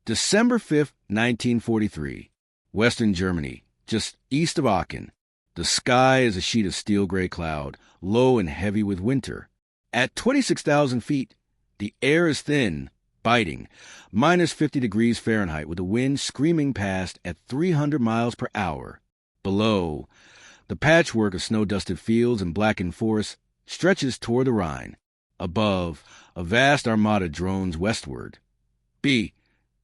December 5th, 1943. Western Germany, just east of Aachen. The sky is a sheet of steel-gray cloud, low and heavy with winter. At 26,000 feet, the air is thin, biting, minus 50 degrees Fahrenheit, with the wind screaming past at 300 miles per hour. Below, the patchwork of snow-dusted fields and blackened forests stretches toward the Rhine. Above, a vast armada drones westward.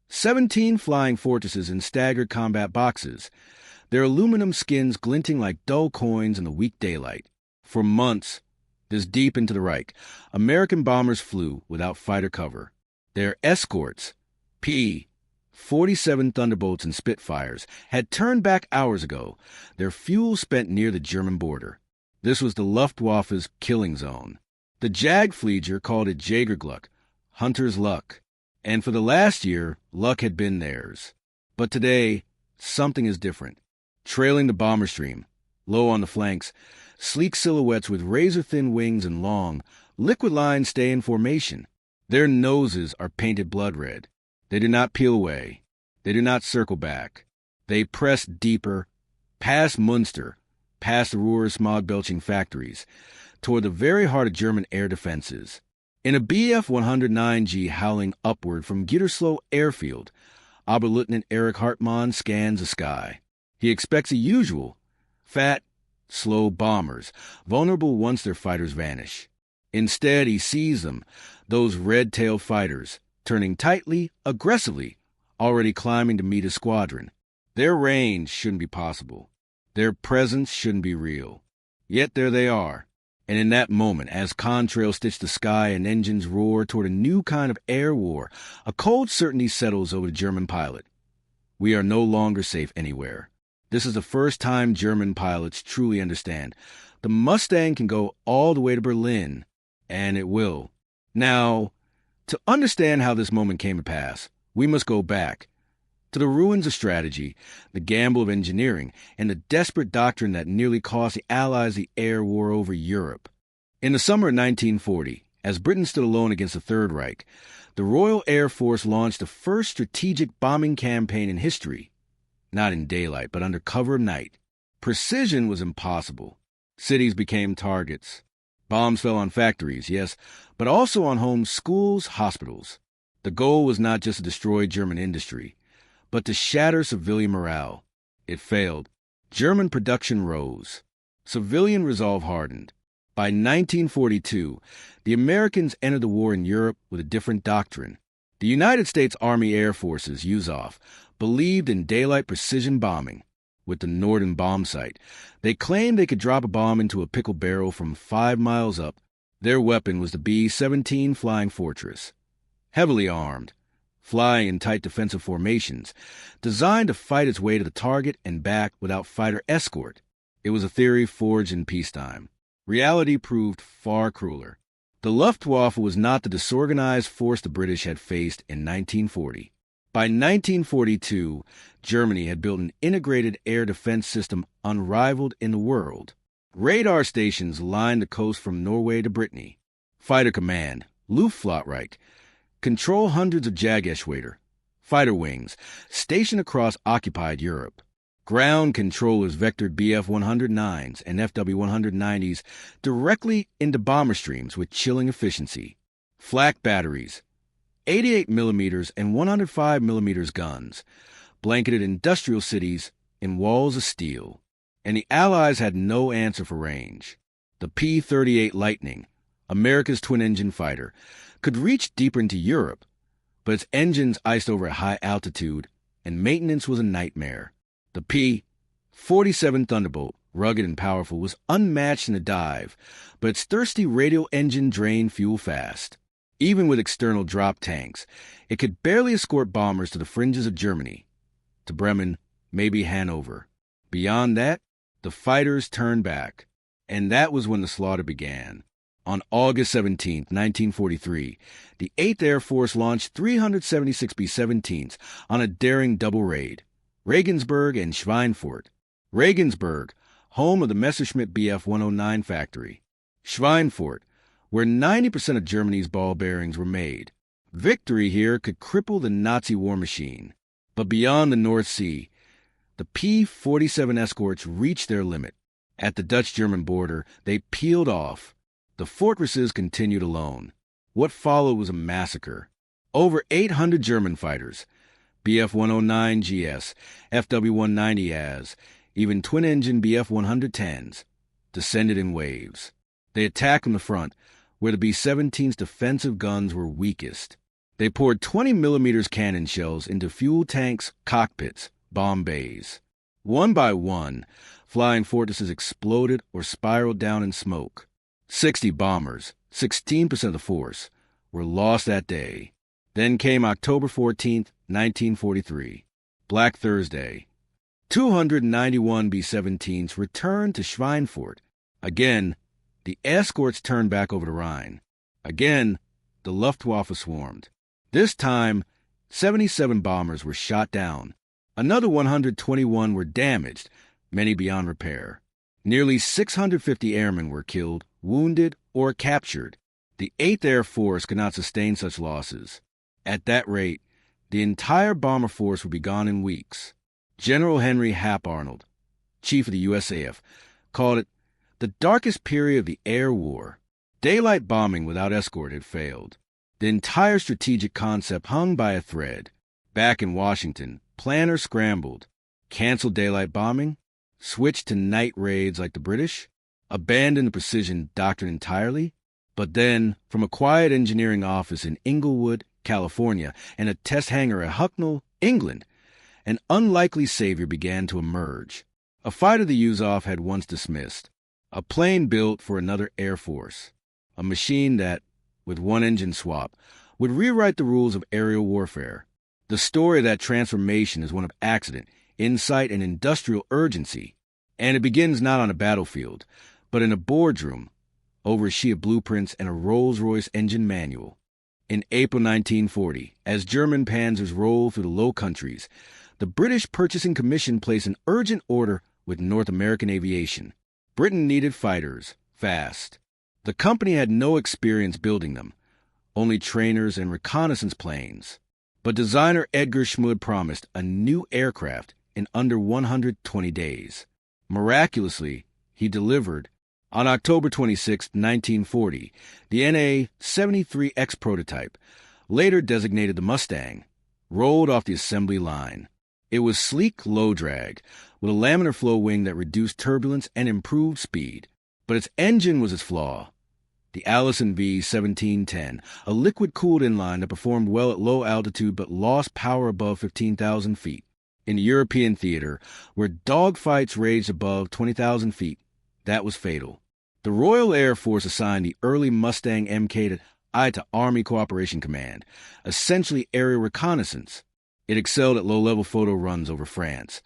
17 flying fortresses in staggered combat boxes, their aluminum skins glinting like dull coins in the weak daylight. For months, this deep into the Reich, American bombers flew without fighter cover. Their escorts, P-47 Thunderbolts and Spitfires, had turned back hours ago, their fuel spent near the German border. This was the Luftwaffe's killing zone. The Jagdflieger called it Jägerglück, hunter's luck. And for the last year, luck had been theirs. But today, something is different. Trailing the bomber stream, low on the flanks, sleek silhouettes with razor-thin wings and long, liquid lines stay in formation. Their noses are painted blood red. They do not peel away. They do not circle back. They press deeper, past Munster, past the Ruhr smog-belching factories, toward the very heart of German air defenses. In a Bf-109G howling upward from Gütersloh airfield, Oberleutnant Erich Hartmann scans the sky. He expects the usual, fat, slow bombers, vulnerable once their fighters vanish. Instead, he sees them, those red-tailed fighters, turning tightly, aggressively, already climbing to meet his squadron. Their range shouldn't be possible. Their presence shouldn't be real. Yet there they are. And in that moment, as contrails stitch the sky and engines roar toward a new kind of air war, a cold certainty settles over the German pilot. We are no longer safe anywhere. This is the first time German pilots truly understand. The Mustang can go all the way to Berlin, and it will. Now, to understand how this moment came to pass, we must go back to the ruins of strategy, the gamble of engineering, and the desperate doctrine that nearly cost the Allies the air war over Europe. In the summer of 1940, as Britain stood alone against the Third Reich, the Royal Air Force launched the first strategic bombing campaign in history. Not in daylight, but under cover of night. Precision was impossible. Cities became targets. Bombs fell on factories, yes, but also on homes, schools, hospitals. The goal was not just to destroy German industry, but to shatter civilian morale. It failed. German production rose. Civilian resolve hardened. By 1942, the Americans entered the war in Europe with a different doctrine. The United States Army Air Forces, USAF, believed in daylight precision bombing. With the Norden bomb sight, they claimed they could drop a bomb into a pickle barrel from 5 miles up. Their weapon was the B-17 Flying Fortress. Heavily armed, flying in tight defensive formations, designed to fight its way to the target and back without fighter escort. It was a theory forged in peacetime. Reality proved far crueler. The Luftwaffe was not the disorganized force the British had faced in 1940. By 1942, Germany had built an integrated air defense system unrivaled in the world. Radar stations lined the coast from Norway to Brittany. Fighter command, Luftwaffe, control hundreds of Jägerschwadern, fighter wings, stationed across occupied Europe. Ground controllers vectored Bf-109s and FW-190s directly into bomber streams with chilling efficiency. Flak batteries, 88mm and 105mm guns, blanketed industrial cities in walls of steel. And the Allies had no answer for range. The P-38 Lightning, America's twin-engine fighter, could reach deeper into Europe, but its engines iced over at high altitude, and maintenance was a nightmare. The P-47 Thunderbolt, rugged and powerful, was unmatched in the dive, but its thirsty radial engine drained fuel fast. Even with external drop tanks, it could barely escort bombers to the fringes of Germany, to Bremen, maybe Hanover. Beyond that, the fighters turned back, and that was when the slaughter began. On August 17, 1943, the 8th Air Force launched 376 B-17s on a daring double raid. Regensburg and Schweinfurt. Regensburg, home of the Messerschmitt Bf-109 factory. Schweinfurt, where 90% of Germany's ball bearings were made. Victory here could cripple the Nazi war machine. But beyond the North Sea, the P-47 escorts reached their limit. At the Dutch-German border, they peeled off. The fortresses continued alone. What followed was a massacre. Over 800 German fighters, Bf-109 GS, FW-190 AS, even twin-engine Bf-110s, descended in waves. They attacked from the front, where the B-17's defensive guns were weakest. They poured 20mm cannon shells into fuel tanks, cockpits, bomb bays. One by one, flying fortresses exploded or spiraled down in smoke. 60 bombers, 16% of the force, were lost that day. Then came October 14, 1943, Black Thursday. 291 B-17s returned to Schweinfurt. Again, the escorts turned back over the Rhine. Again, the Luftwaffe swarmed. This time, 77 bombers were shot down. Another 121 were damaged, many beyond repair. Nearly 650 airmen were killed, wounded, or captured. The 8th Air Force could not sustain such losses. At that rate, the entire bomber force would be gone in weeks. General Henry Hap Arnold, chief of the USAF, called it the darkest period of the air war. Daylight bombing without escort had failed. The entire strategic concept hung by a thread. Back in Washington, planners scrambled, canceled daylight bombing, switched to night raids like the British, abandoned the precision doctrine entirely. But then, from a quiet engineering office in Inglewood, California, and a test hangar at Hucknall, England, an unlikely savior began to emerge. A fighter the Yuzov had once dismissed. A plane built for another air force. A machine that, with one engine swap, would rewrite the rules of aerial warfare. The story of that transformation is one of accident, insight, and industrial urgency. And it begins not on a battlefield, but in a boardroom, over a sheet of blueprints and a Rolls-Royce engine manual. In April 1940, as German panzers rolled through the Low Countries, the British Purchasing Commission placed an urgent order with North American aviation. Britain needed fighters, fast. The company had no experience building them, only trainers and reconnaissance planes. But designer Edgar Schmid promised a new aircraft in under 120 days. Miraculously, he delivered. On October 26, 1940, the NA-73X prototype, later designated the Mustang, rolled off the assembly line. It was sleek, low-drag, with a laminar flow wing that reduced turbulence and improved speed. But its engine was its flaw. The Allison V-1710, a liquid-cooled inline that performed well at low altitude but lost power above 15,000 feet. In the European theater, where dogfights raged above 20,000 feet, that was fatal. The Royal Air Force assigned the early Mustang Mk to Army Cooperation Command, essentially aerial reconnaissance. It excelled at low-level photo runs over France,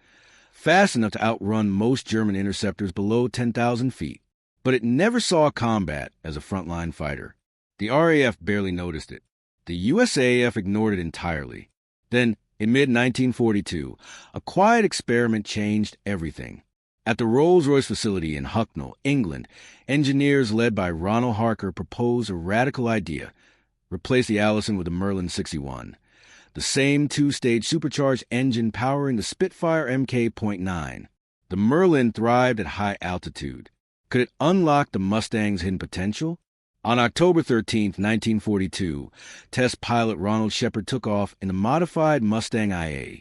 fast enough to outrun most German interceptors below 10,000 feet. But it never saw combat as a frontline fighter. The RAF barely noticed it. The USAF ignored it entirely. Then, in mid-1942, a quiet experiment changed everything. At the Rolls-Royce facility in Hucknall, England, engineers led by Ronald Harker proposed a radical idea: replace the Allison with the Merlin 61, the same two-stage supercharged engine powering the Spitfire Mk.9. The Merlin thrived at high altitude. Could it unlock the Mustang's hidden potential? On October 13, 1942, test pilot Ronald Shepard took off in a modified Mustang IA.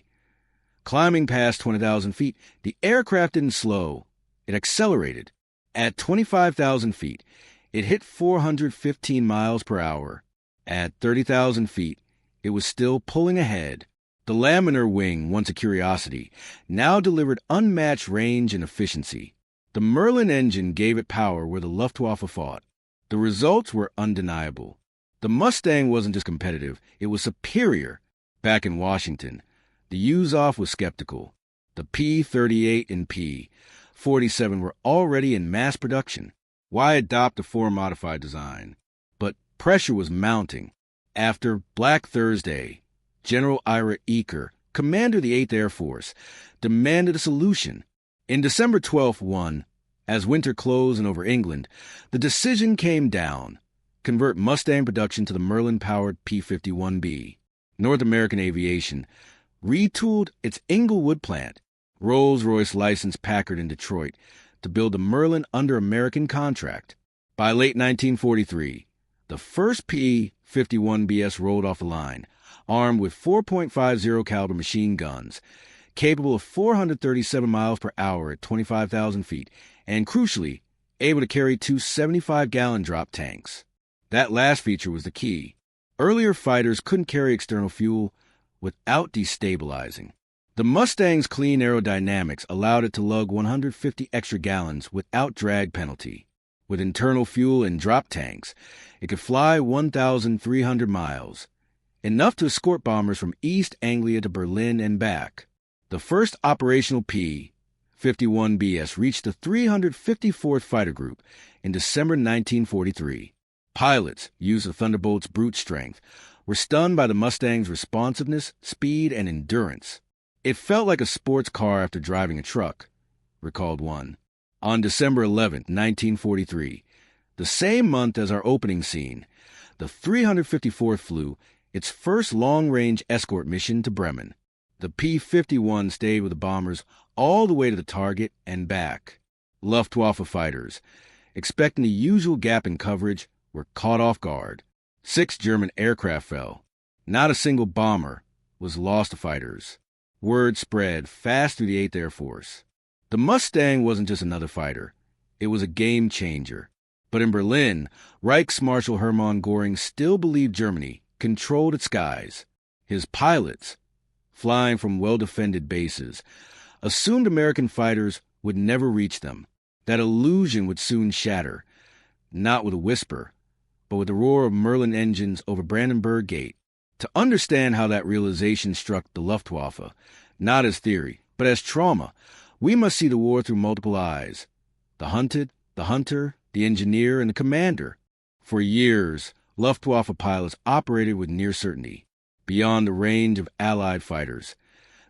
Climbing past 20,000 feet, the aircraft didn't slow. It accelerated. At 25,000 feet, it hit 415 miles per hour. At 30,000 feet, it was still pulling ahead. The laminar wing, once a curiosity, now delivered unmatched range and efficiency. The Merlin engine gave it power where the Luftwaffe fought. The results were undeniable. The Mustang wasn't just competitive, it was superior. Back in Washington, the Yuzov was skeptical. The P-38 and P-47 were already in mass production. Why adopt a four-modified design? But pressure was mounting. After Black Thursday, General Ira Eaker, commander of the 8th Air Force, demanded a solution. In December 12th, as winter closed in over England, the decision came down: convert Mustang production to the Merlin-powered P-51B. North American Aviation retooled its Inglewood plant, Rolls-Royce licensed Packard in Detroit, to build the Merlin under American contract. By late 1943, the first P-51BS rolled off the line, armed with 4.50 caliber machine guns, capable of 437 miles per hour at 25,000 feet, and crucially, able to carry two 75-gallon drop tanks. That last feature was the key. Earlier fighters couldn't carry external fuel without destabilizing. The Mustang's clean aerodynamics allowed it to lug 150 extra gallons without drag penalty. With internal fuel and drop tanks, it could fly 1,300 miles, enough to escort bombers from East Anglia to Berlin and back. The first operational P-51BS reached the 354th Fighter Group in December 1943. Pilots, used of Thunderbolt's brute strength, were stunned by the Mustang's responsiveness, speed, and endurance. It felt like a sports car after driving a truck, recalled one. On December 11, 1943, the same month as our opening scene, the 354th flew its first long-range escort mission to Bremen. The P-51 stayed with the bombers all the way to the target and back. Luftwaffe fighters, expecting the usual gap in coverage, were caught off guard. 6 German aircraft fell. Not a single bomber was lost to fighters. Word spread fast through the 8th Air Force. The Mustang wasn't just another fighter. It was a game changer. But in Berlin, Reichsmarshal Hermann Göring still believed Germany controlled its skies. His pilots, flying from well-defended bases, assumed American fighters would never reach them. That illusion would soon shatter, not with a whisper, but with the roar of Merlin engines over Brandenburg Gate. To understand how that realization struck the Luftwaffe, not as theory, but as trauma, we must see the war through multiple eyes. The hunted, the hunter, the engineer, and the commander. For years, Luftwaffe pilots operated with near certainty, beyond the range of Allied fighters.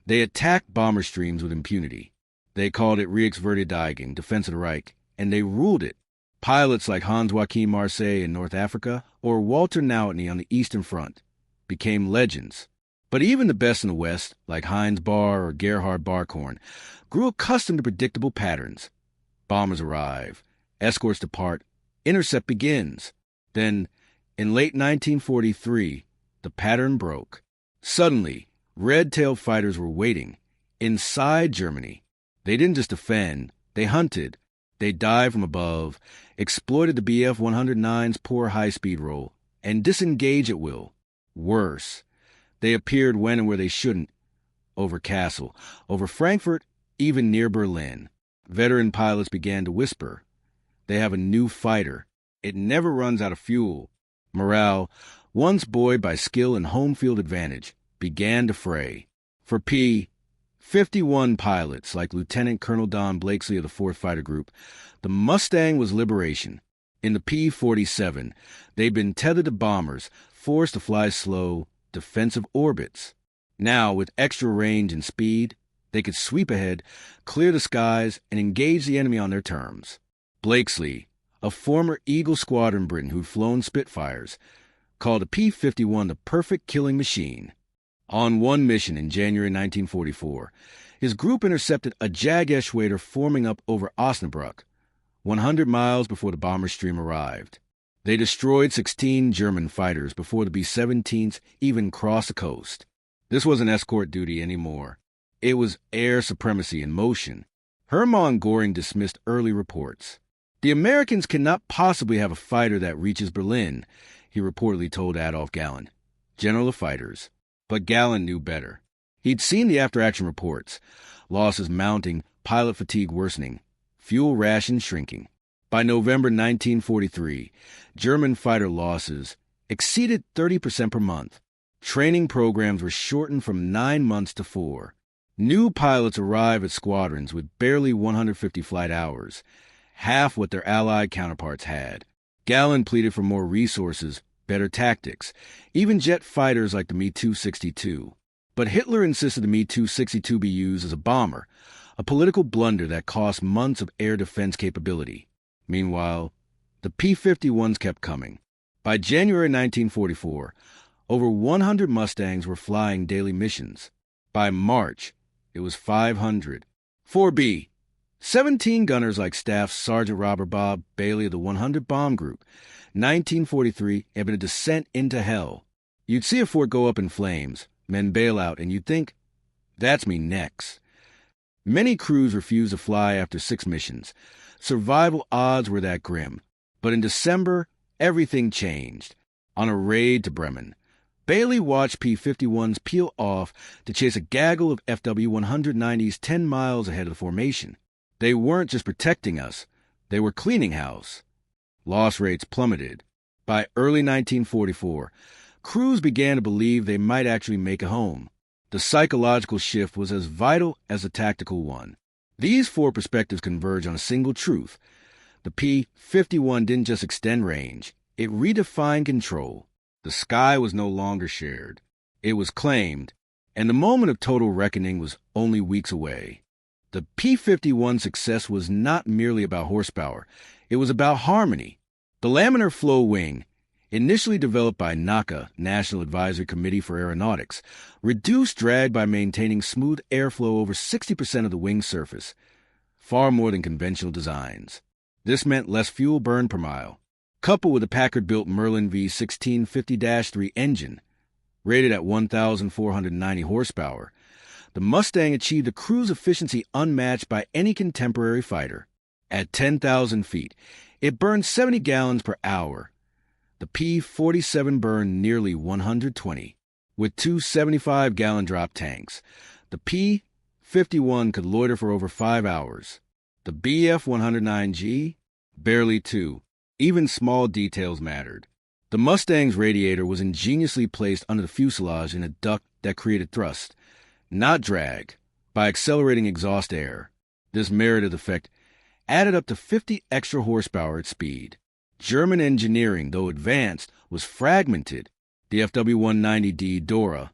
They attacked bomber streams with impunity. They called it Reichsverteidigung, Defense of the Reich, and they ruled it. Pilots like Hans-Joachim Marseille in North Africa or Walter Nautny on the Eastern Front became legends. But even the best in the West, like Heinz Barr or Gerhard Barkhorn, grew accustomed to predictable patterns. Bombers arrive, escorts depart, intercept begins. Then, in late 1943, the pattern broke. Suddenly, red-tailed fighters were waiting inside Germany. They didn't just defend, they hunted. They dived from above, exploited the Bf-109's poor high-speed roll, and disengaged at will. Worse, they appeared when and where they shouldn't. Over Kassel, over Frankfurt, even near Berlin. Veteran pilots began to whisper. They have a new fighter. It never runs out of fuel. Morale, once buoyed by skill and home field advantage, began to fray. For P-51 pilots like Lieutenant Colonel Don Blakesley of the 4th Fighter Group, the Mustang was liberation. In the P-47, they'd been tethered to bombers, forced to fly slow, defensive orbits. Now, with extra range and speed, they could sweep ahead, clear the skies, and engage the enemy on their terms. Blakesley, a former Eagle Squadron Briton who'd flown Spitfires, called the P-51 the perfect killing machine. On one mission in January 1944, his group intercepted a Jag Eschwader forming up over Osnabrück, 100 miles before the bomber stream arrived. They destroyed 16 German fighters before the B-17s even crossed the coast. This wasn't escort duty anymore. It was air supremacy in motion. Hermann Göring dismissed early reports. The Americans cannot possibly have a fighter that reaches Berlin, he reportedly told Adolf Galland, general of fighters. But Galland knew better. He'd seen the after-action reports, losses mounting, pilot fatigue worsening, fuel rations shrinking. By November 1943, German fighter losses exceeded 30% per month. Training programs were shortened from 9 months to 4. New pilots arrived at squadrons with barely 150 flight hours, half what their Allied counterparts had. Galland pleaded for more resources, better tactics, even jet fighters like the Me-262. But Hitler insisted the Me-262 be used as a bomber, a political blunder that cost months of air defense capability. Meanwhile, the P-51s kept coming. By January 1944, over 100 Mustangs were flying daily missions. By March, it was 500. 4B. 17 gunners like Staff Sergeant Robert Bob Bailey of the 100 Bomb Group. 1943 had been a descent into hell. You'd see a fort go up in flames, men bail out, and you'd think, that's me next. Many crews refused to fly after 6 missions. Survival odds were that grim. But in December, everything changed. On a raid to Bremen, Bailey watched P-51s peel off to chase a gaggle of FW-190s 10 miles ahead of the formation. They weren't just protecting us, they were cleaning house. Loss rates plummeted. By early 1944, crews began to believe they might actually make it home. The psychological shift was as vital as the tactical one. These 4 perspectives converge on a single truth. The P-51 didn't just extend range, it redefined control. The sky was no longer shared. It was claimed, and the moment of total reckoning was only weeks away. The P-51's success was not merely about horsepower. It was about harmony. The laminar flow wing, initially developed by NACA, National Advisory Committee for Aeronautics, reduced drag by maintaining smooth airflow over 60% of the wing surface, far more than conventional designs. This meant less fuel burn per mile. Coupled with a Packard-built Merlin V1650-3 engine, rated at 1,490 horsepower, the Mustang achieved a cruise efficiency unmatched by any contemporary fighter. At 10,000 feet, it burned 70 gallons per hour. The P-47 burned nearly 120. With 2 75-gallon drop tanks, the P-51 could loiter for over 5 hours. The BF-109G, barely 2. Even small details mattered. The Mustang's radiator was ingeniously placed under the fuselage in a duct that created thrust, not drag, by accelerating exhaust air. This merited effect added up to 50 extra horsepower at speed. German engineering, though advanced, was fragmented. The FW-190D Dora,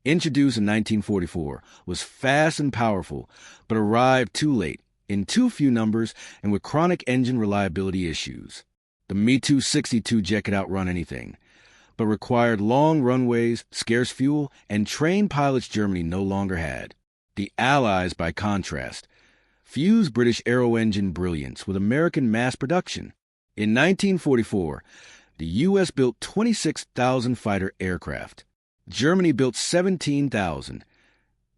introduced in 1944, was fast and powerful, but arrived too late, in too few numbers, and with chronic engine reliability issues. The Me-262 jet could outrun anything, but required long runways, scarce fuel, and trained pilots Germany no longer had. The Allies, by contrast, fused British aero-engine brilliance with American mass production. In 1944, the U.S. built 26,000 fighter aircraft. Germany built 17,000.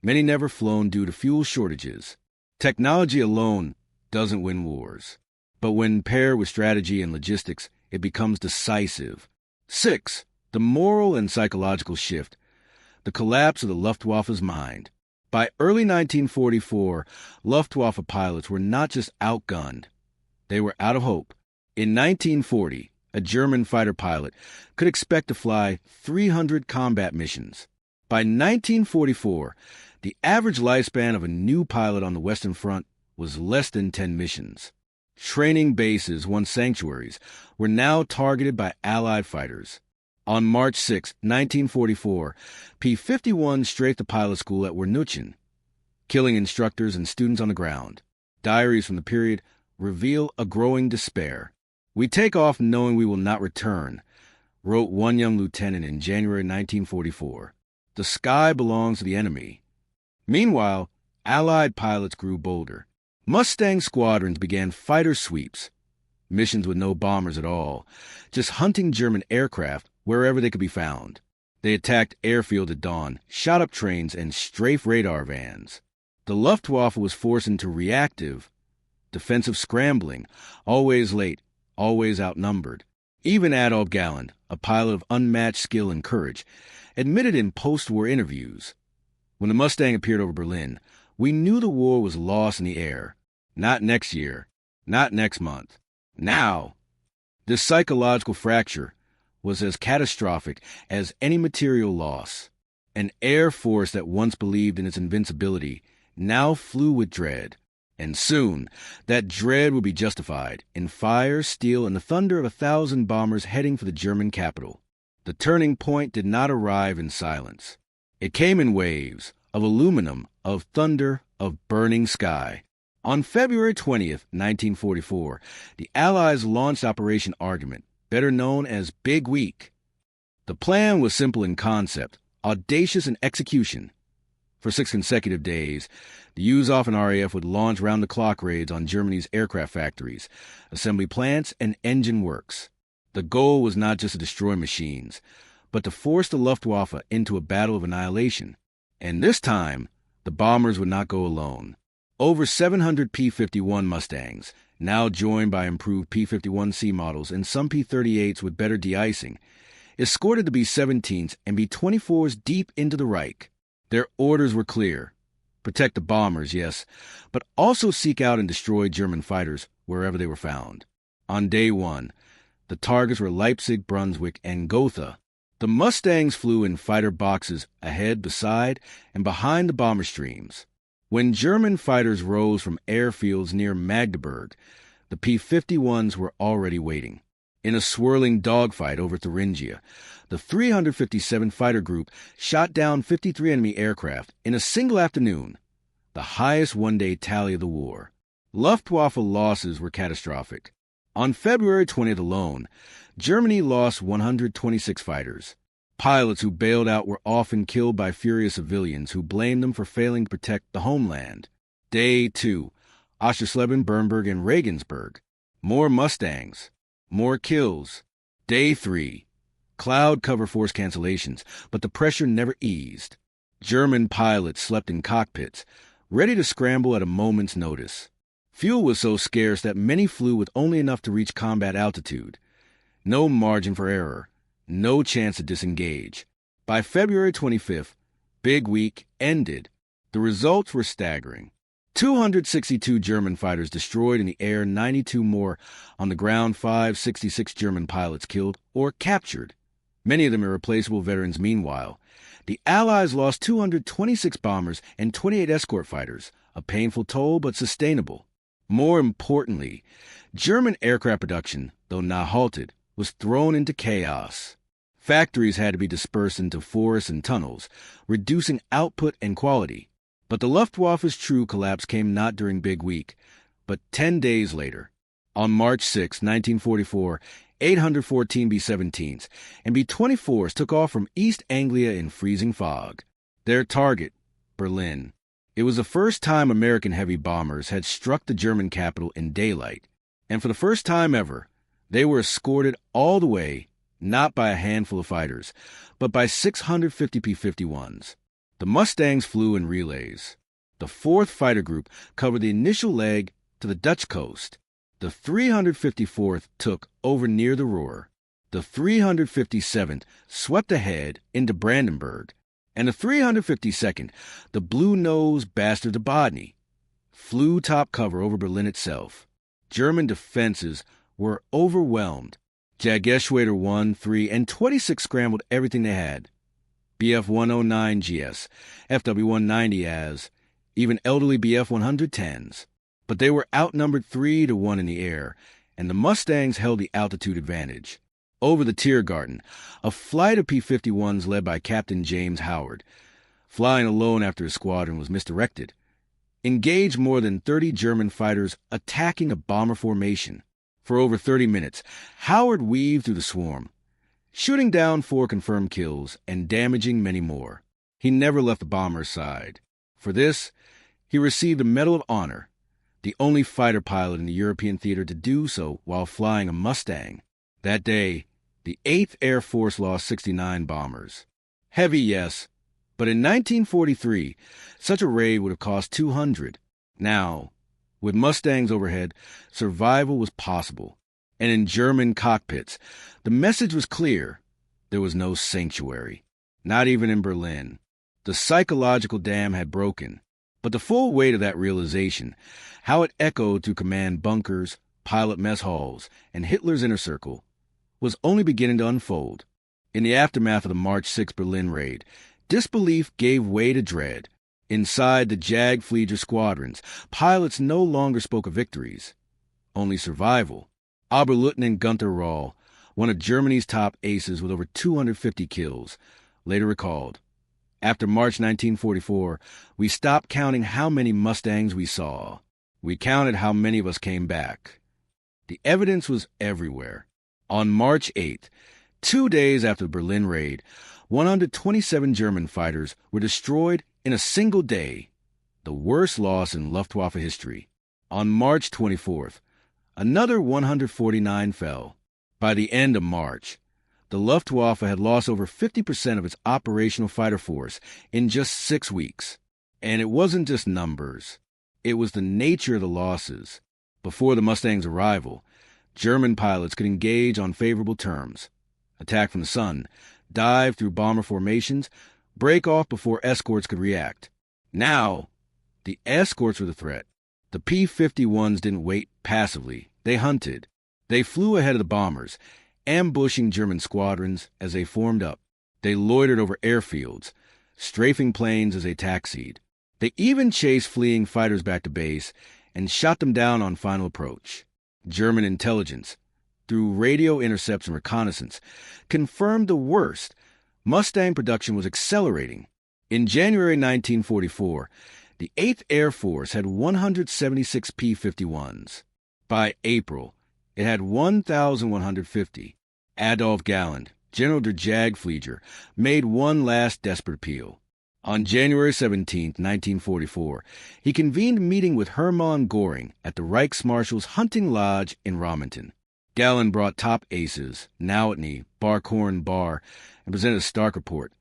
Many never flown due to fuel shortages. Technology alone doesn't win wars. But when paired with strategy and logistics, it becomes decisive. 6. The moral and psychological shift. The collapse of the Luftwaffe's mind. By early 1944, Luftwaffe pilots were not just outgunned. They were out of hope. In 1940, a German fighter pilot could expect to fly 300 combat missions. By 1944, the average lifespan of a new pilot on the Western Front was less than 10 missions. Training bases, once sanctuaries, were now targeted by Allied fighters. On March 6, 1944, P-51 strafed the pilot school at Wernuchen, killing instructors and students on the ground. Diaries from the period reveal a growing despair. "We take off knowing we will not return," wrote one young lieutenant in January 1944. The sky belongs to the enemy. Meanwhile, Allied pilots grew bolder. Mustang squadrons began fighter sweeps, missions with no bombers at all, just hunting German aircraft wherever they could be found. They attacked airfields at dawn, shot up trains, and strafed radar vans. The Luftwaffe was forced into reactive, defensive scrambling, always late, always outnumbered. Even Adolf Galland, a pilot of unmatched skill and courage, admitted in post-war interviews, "When the Mustang appeared over Berlin, we knew the war was lost in the air. Not next year, not next month. Now." This psychological fracture was as catastrophic as any material loss. An air force that once believed in its invincibility now flew with dread. And soon, that dread would be justified in fire, steel, and the thunder of 1,000 bombers heading for the German capital. The turning point did not arrive in silence. It came in waves of aluminum, of thunder, of burning sky. On February 20th, 1944, the Allies launched Operation Argument, better known as Big Week. The plan was simple in concept, audacious in execution. For 6 consecutive days, the USAF and RAF would launch round-the-clock raids on Germany's aircraft factories, assembly plants, and engine works. The goal was not just to destroy machines, but to force the Luftwaffe into a battle of annihilation. And this time, the bombers would not go alone. Over 700 P-51 Mustangs, now joined by improved P-51C models and some P-38s with better de-icing, escorted the B-17s and B-24s deep into the Reich. Their orders were clear. Protect the bombers, yes, but also seek out and destroy German fighters wherever they were found. On day 1, the targets were Leipzig, Brunswick, and Gotha. The Mustangs flew in fighter boxes ahead, beside, and behind the bomber streams. When German fighters rose from airfields near Magdeburg, the P-51s were already waiting. In a swirling dogfight over Thuringia, the 357 Fighter Group shot down 53 enemy aircraft in a single afternoon, the highest one-day tally of the war. Luftwaffe losses were catastrophic. On February 20th alone, Germany lost 126 fighters. Pilots who bailed out were often killed by furious civilians who blamed them for failing to protect the homeland. Day 2, Oschersleben, Bernburg, and Regensburg. More Mustangs. More kills. Day 3, cloud cover force cancellations, but the pressure never eased. German pilots slept in cockpits, ready to scramble at a moment's notice. Fuel was so scarce that many flew with only enough to reach combat altitude. No margin for error. No chance to disengage. By February 25th, Big Week ended. The results were staggering. 262 German fighters destroyed in the air, 92 more on the ground, 566 German pilots killed or captured. Many of them irreplaceable veterans meanwhile. The Allies lost 226 bombers and 28 escort fighters, a painful toll but sustainable. More importantly, German aircraft production, though not halted, was thrown into chaos. Factories had to be dispersed into forests and tunnels, reducing output and quality. But the Luftwaffe's true collapse came not during Big Week, but 10 days later. On March 6, 1944, 814 B-17s and B-24s took off from East Anglia in freezing fog. Their target, Berlin. It was the first time American heavy bombers had struck the German capital in daylight, and for the first time ever, they were escorted all the way, not by a handful of fighters, but by 650 P-51s. The Mustangs flew in relays. The 4th Fighter Group covered the initial leg to the Dutch coast. The 354th took over near the Ruhr. The 357th swept ahead into Brandenburg. And the 352nd, the blue-nosed bastard of Bodny, flew top cover over Berlin itself. German defenses were overwhelmed. Jagdgeschwader 1, 3, and 26 scrambled everything they had. Bf-109 GS, FW-190 AS, even elderly Bf-110s. But they were outnumbered 3-1 in the air, and the Mustangs held the altitude advantage. Over the Tiergarten, a flight of P-51s led by Captain James Howard, flying alone after his squadron was misdirected, engaged more than 30 German fighters attacking a bomber formation. For over 30 minutes, Howard weaved through the swarm, shooting down 4 confirmed kills and damaging many more. He never left the bomber's side. For this, he received the Medal of Honor, the only fighter pilot in the European theater to do so while flying a Mustang. That day, the 8th Air Force lost 69 bombers. Heavy, yes, but in 1943, such a raid would have cost 200. Now, with Mustangs overhead, survival was possible. And in German cockpits, the message was clear. There was no sanctuary, not even in Berlin. The psychological dam had broken. But the full weight of that realization, how it echoed through command bunkers, pilot mess halls, and Hitler's inner circle, was only beginning to unfold. In the aftermath of the March 6 Berlin raid, disbelief gave way to dread. Inside the Jagdflieger squadrons, pilots no longer spoke of victories, only survival. Oberleutnant Gunther Rahl, one of Germany's top aces with over 250 kills, later recalled, "After March 1944, we stopped counting how many Mustangs we saw. We counted how many of us came back." The evidence was everywhere. On March 8th, 2 days after the Berlin raid, 127 German fighters were destroyed in a single day, the worst loss in Luftwaffe history. On March 24th, another 149 fell. By the end of March, the Luftwaffe had lost over 50% of its operational fighter force in just 6 weeks. And it wasn't just numbers. It was the nature of the losses. Before the Mustang's arrival, German pilots could engage on favorable terms, attack from the sun, dive through bomber formations, break off before escorts could react. Now, the escorts were the threat. The P-51s didn't wait passively. They hunted. They flew ahead of the bombers, ambushing German squadrons as they formed up. They loitered over airfields, strafing planes as they taxied. They even chased fleeing fighters back to base and shot them down on final approach. German intelligence, through radio intercepts and reconnaissance, confirmed the worst. Mustang production was accelerating. In January 1944, the 8th Air Force had 176 P-51s. By April, it had 1,150. Adolf Galland, General der Jagdflieger, made one last desperate appeal. On January 17, 1944, he convened a meeting with Hermann Göring at the Reichsmarshal's hunting lodge in Raumenten. Galland brought top aces, Nowotny, Barkhorn, Barr, and presented a stark report.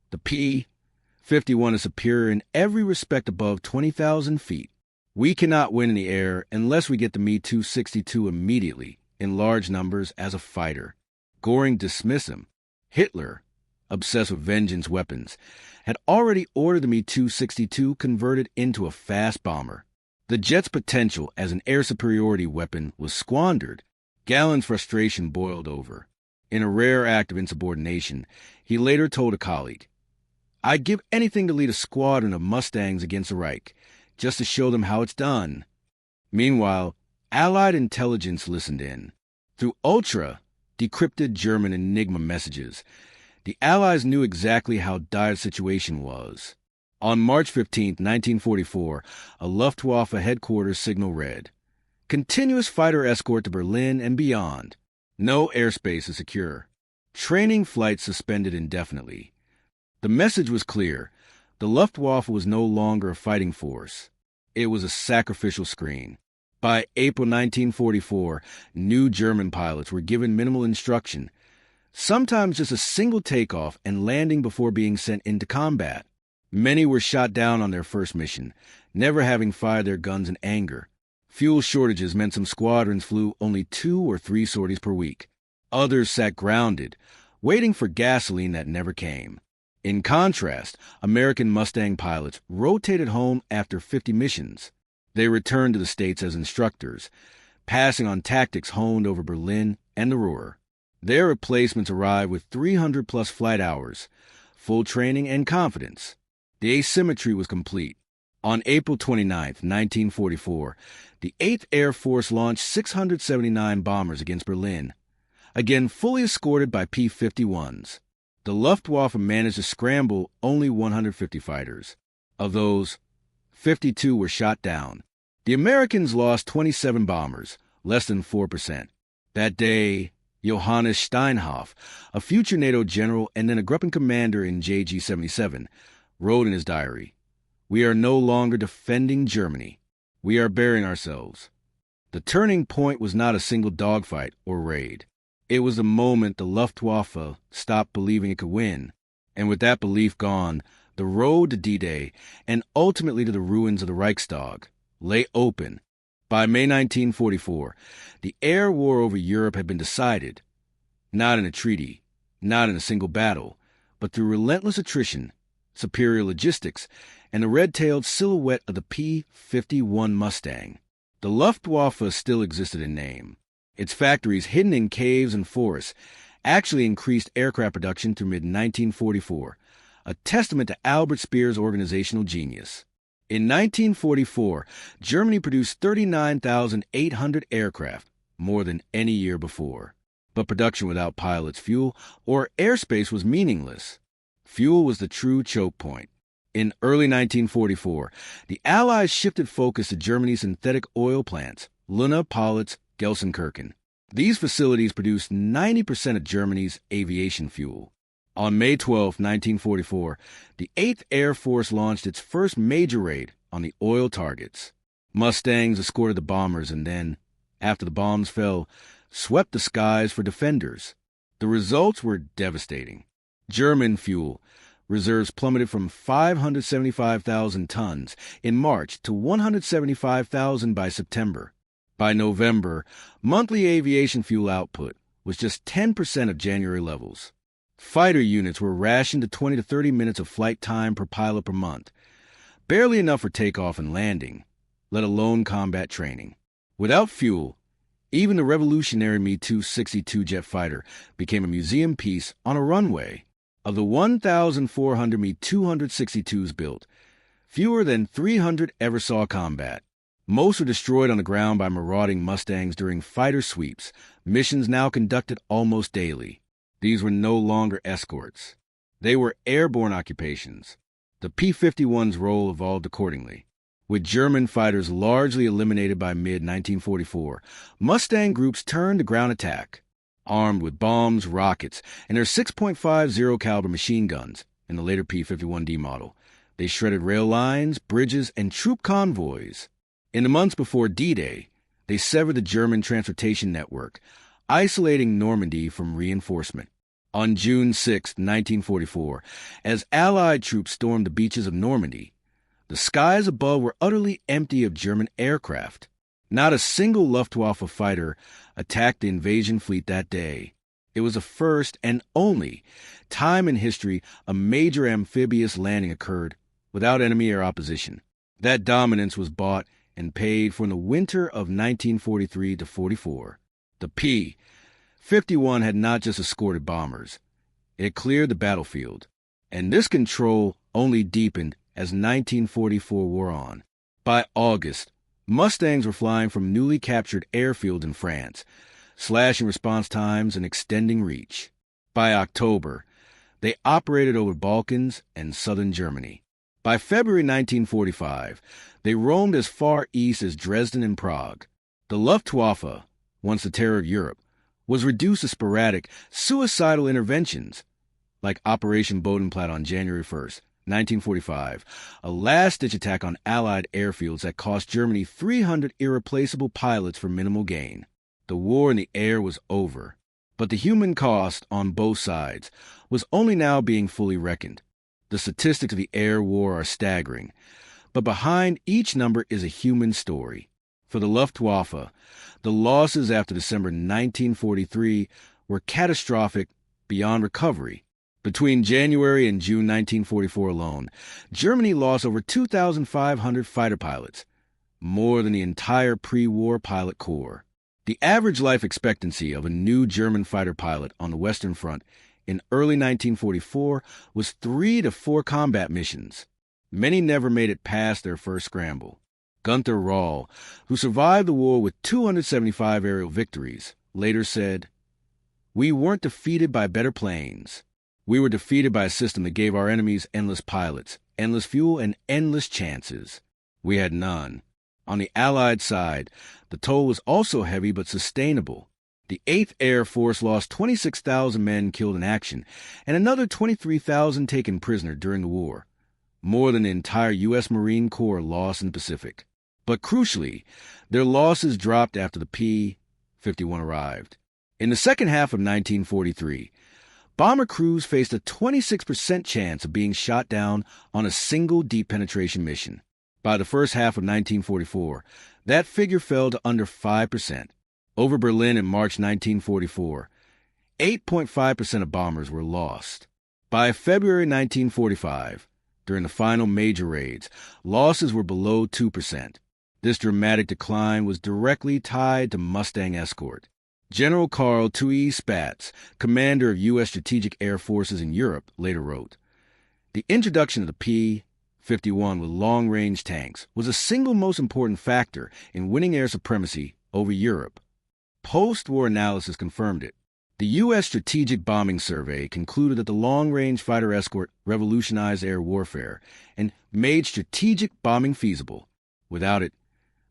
The P-51 is superior in every respect above 20,000 feet. We cannot win in the air unless we get the Me-262 immediately, in large numbers, as a fighter. Göring dismissed him. Hitler, obsessed with vengeance weapons, had already ordered the Me-262 converted into a fast bomber. The jet's potential as an air superiority weapon was squandered. Galland's frustration boiled over. In a rare act of insubordination, he later told a colleague, "I'd give anything to lead a squadron of Mustangs against the Reich, just to show them how it's done." Meanwhile, Allied intelligence listened in. Through ultra-decrypted German Enigma messages, the Allies knew exactly how dire the situation was. On March 15, 1944, a Luftwaffe headquarters signal read, "Continuous fighter escort to Berlin and beyond. No airspace is secure. Training flights suspended indefinitely." The message was clear. The Luftwaffe was no longer a fighting force. It was a sacrificial screen. By April 1944, new German pilots were given minimal instruction, sometimes just a single takeoff and landing before being sent into combat. Many were shot down on their first mission, never having fired their guns in anger. Fuel shortages meant some squadrons flew only 2 or 3 sorties per week. Others sat grounded, waiting for gasoline that never came. In contrast, American Mustang pilots rotated home after 50 missions. They returned to the States as instructors, passing on tactics honed over Berlin and the Ruhr. Their replacements arrived with 300-plus flight hours, full training, and confidence. The asymmetry was complete. On April 29, 1944, the 8th Air Force launched 679 bombers against Berlin, again fully escorted by P-51s. The Luftwaffe managed to scramble only 150 fighters. Of those, 52 were shot down. The Americans lost 27 bombers, less than 4%. That day, Johannes Steinhoff, a future NATO general and then a Gruppen commander in JG-77, wrote in his diary, "We are no longer defending Germany. We are burying ourselves." The turning point was not a single dogfight or raid. It was the moment the Luftwaffe stopped believing it could win. And with that belief gone, the road to D-Day, and ultimately to the ruins of the Reichstag, lay open. By May 1944, the air war over Europe had been decided, not in a treaty, not in a single battle, but through relentless attrition, superior logistics, and the red-tailed silhouette of the P-51 Mustang. The Luftwaffe still existed in name. Its factories, hidden in caves and forests, actually increased aircraft production through mid-1944, a testament to Albert Speer's organizational genius. In 1944, Germany produced 39,800 aircraft, more than any year before. But production without pilots, fuel, or airspace was meaningless. Fuel was the true choke point. In early 1944, the Allies shifted focus to Germany's synthetic oil plants, Luna, Politz, Gelsenkirchen. These facilities produced 90% of Germany's aviation fuel. On May 12, 1944, the 8th Air Force launched its first major raid on the oil targets. Mustangs escorted the bombers and then, after the bombs fell, swept the skies for defenders. The results were devastating. German fuel reserves plummeted from 575,000 tons in March to 175,000 by September. By November, monthly aviation fuel output was just 10% of January levels. Fighter units were rationed to 20 to 30 minutes of flight time per pilot per month, barely enough for takeoff and landing, let alone combat training. Without fuel, even the revolutionary Me-262 jet fighter became a museum piece on a runway. Of the 1,400 Me-262s built, fewer than 300 ever saw combat. Most were destroyed on the ground by marauding Mustangs during fighter sweeps, missions now conducted almost daily. These were no longer escorts. They were airborne occupations. The P-51's role evolved accordingly. With German fighters largely eliminated by mid-1944, Mustang groups turned to ground attack. Armed with bombs, rockets, and their 6.50 caliber machine guns in the later P-51D model, they shredded rail lines, bridges, and troop convoys. In the months before D-Day, they severed the German transportation network, isolating Normandy from reinforcement. On June 6, 1944, as Allied troops stormed the beaches of Normandy, the skies above were utterly empty of German aircraft. Not a single Luftwaffe fighter attacked the invasion fleet that day. It was the first and only time in history a major amphibious landing occurred without enemy air opposition. That dominance was bought and paid for in the winter of 1943 to 44. The P-51 had not just escorted bombers. It cleared the battlefield. And this control only deepened as 1944 wore on. By August, Mustangs were flying from newly captured airfields in France, slashing response times and extending reach. By October, they operated over Balkans and southern Germany. By February 1945, they roamed as far east as Dresden and Prague. The Luftwaffe, once the terror of Europe, was reduced to sporadic, suicidal interventions, like Operation Bodenplatte on January 1st, 1945, a last-ditch attack on Allied airfields that cost Germany 300 irreplaceable pilots for minimal gain. The war in the air was over, but the human cost on both sides was only now being fully reckoned. The statistics of the air war are staggering, but behind each number is a human story. For the Luftwaffe, the losses after December 1943 were catastrophic beyond recovery. Between January and June 1944 alone, Germany lost over 2,500 fighter pilots, more than the entire pre-war pilot corps. The average life expectancy of a new German fighter pilot on the Western Front in early 1944 was 3 to 4 combat missions. Many never made it past their first scramble. Gunther Rahl, who survived the war with 275 aerial victories, later said, "We weren't defeated by better planes. We were defeated by a system that gave our enemies endless pilots, endless fuel, and endless chances. We had none." On the Allied side, the toll was also heavy but sustainable. The 8th Air Force lost 26,000 men killed in action and another 23,000 taken prisoner during the war, more than the entire U.S. Marine Corps lost in the Pacific. But crucially, their losses dropped after the P-51 arrived. In the second half of 1943, bomber crews faced a 26% chance of being shot down on a single deep penetration mission. By the first half of 1944, that figure fell to under 5%. Over Berlin in March 1944, 8.5% of bombers were lost. By February 1945, during the final major raids, losses were below 2%. This dramatic decline was directly tied to Mustang escort. General Carl Tui Spatz, commander of U.S. Strategic Air Forces in Europe, later wrote, "The introduction of the P-51 with long-range tanks was the single most important factor in winning air supremacy over Europe." Post-war analysis confirmed it. The U.S. Strategic Bombing Survey concluded that the long-range fighter escort revolutionized air warfare and made strategic bombing feasible. Without it,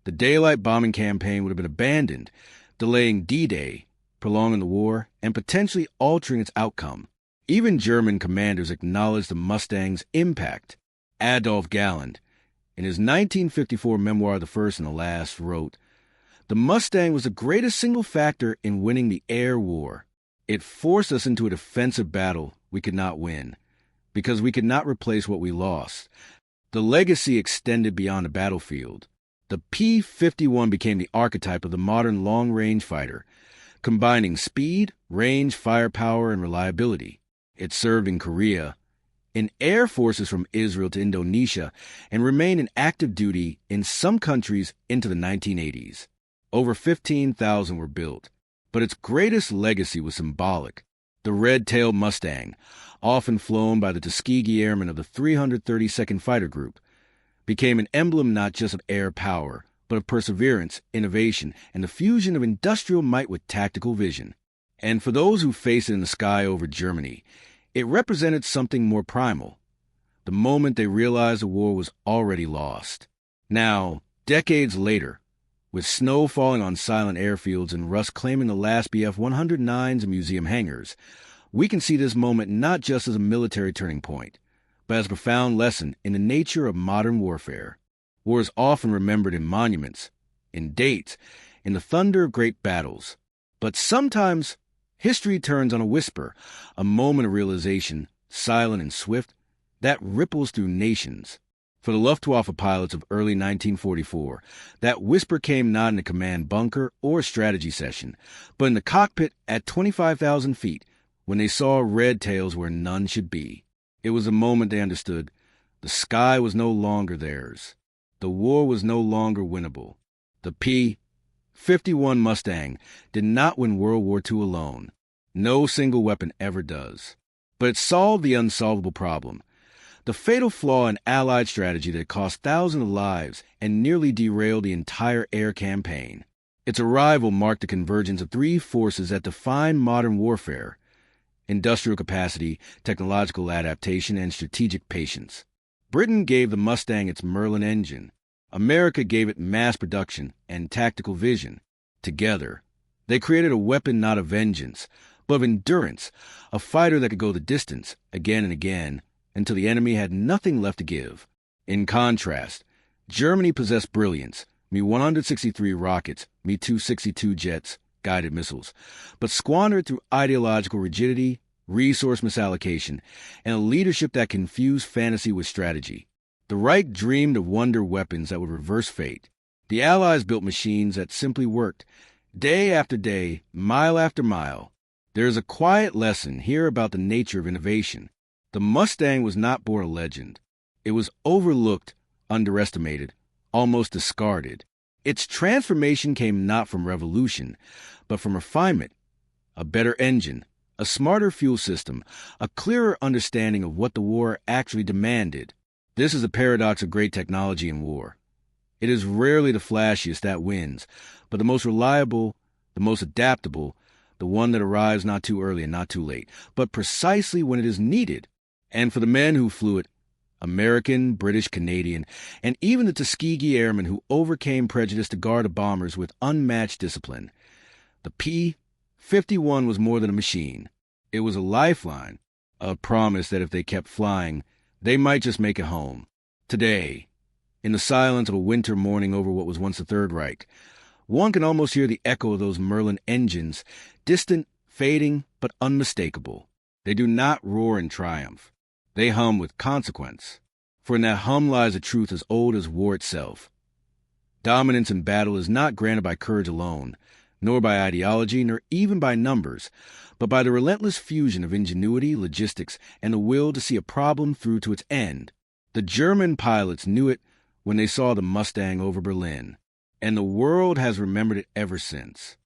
the daylight bombing campaign would have been abandoned, delaying D-Day prolonging the war and potentially altering its outcome. Even German commanders acknowledged the Mustang's impact. Adolf Galland, in his 1954 memoir The First and the Last, wrote, "The Mustang was the greatest single factor in winning the air war. It forced us into a defensive battle we could not win, because we could not replace what we lost. The legacy extended beyond the battlefield. The P-51 became the archetype of the modern long-range fighter, combining speed, range, firepower, and reliability. It served in Korea, in air forces from Israel to Indonesia, and remained in active duty in some countries into the 1980s. Over 15,000 were built, but its greatest legacy was symbolic. The red-tailed Mustang, often flown by the Tuskegee Airmen of the 332nd Fighter Group, became an emblem not just of air power, but of perseverance, innovation, and the fusion of industrial might with tactical vision. And for those who faced it in the sky over Germany, it represented something more primal, the moment they realized the war was already lost. Now, decades later, with snow falling on silent airfields and rust claiming the last Bf-109s in museum hangars, we can see this moment not just as a military turning point, but as a profound lesson in the nature of modern warfare. War is often remembered in monuments, in dates, in the thunder of great battles. But sometimes history turns on a whisper, a moment of realization, silent and swift, that ripples through nations. For the Luftwaffe pilots of early 1944, that whisper came not in the command bunker or strategy session, but in the cockpit at 25,000 feet, when they saw red tails where none should be. It was a moment they understood the sky was no longer theirs. The war was no longer winnable. The P-51 Mustang did not win World War II alone. No single weapon ever does. But it solved the unsolvable problem, the fatal flaw in Allied strategy that cost thousands of lives and nearly derailed the entire air campaign. Its arrival marked the convergence of three forces that define modern warfare: industrial capacity, technological adaptation, and strategic patience. Britain gave the Mustang its Merlin engine. America gave it mass production and tactical vision. Together, they created a weapon not of vengeance, but of endurance, a fighter that could go the distance, again and again, until the enemy had nothing left to give. In contrast, Germany possessed brilliance, Me-163 rockets, Me-262 jets, guided missiles, but squandered through ideological rigidity, resource misallocation, and a leadership that confused fantasy with strategy. The Reich dreamed of wonder weapons that would reverse fate. The Allies built machines that simply worked, day after day, mile after mile. There is a quiet lesson here about the nature of innovation. The Mustang was not born a legend. It was overlooked, underestimated, almost discarded. Its transformation came not from revolution, but from refinement, a better engine, a smarter fuel system, a clearer understanding of what the war actually demanded. This is the paradox of great technology in war. It is rarely the flashiest that wins, but the most reliable, the most adaptable, the one that arrives not too early and not too late, but precisely when it is needed. And for the men who flew it, American, British, Canadian, and even the Tuskegee Airmen who overcame prejudice to guard the bombers with unmatched discipline, the P-51 was more than a machine. It was a lifeline, a promise that if they kept flying, they might just make it home. Today, in the silence of a winter morning over what was once the Third Reich, one can almost hear the echo of those Merlin engines, distant, fading, but unmistakable. They do not roar in triumph. They hum with consequence, for in that hum lies a truth as old as war itself. Dominance in battle is not granted by courage alone, nor by ideology, nor even by numbers, but by the relentless fusion of ingenuity, logistics, and the will to see a problem through to its end. The German pilots knew it when they saw the Mustang over Berlin, and the world has remembered it ever since.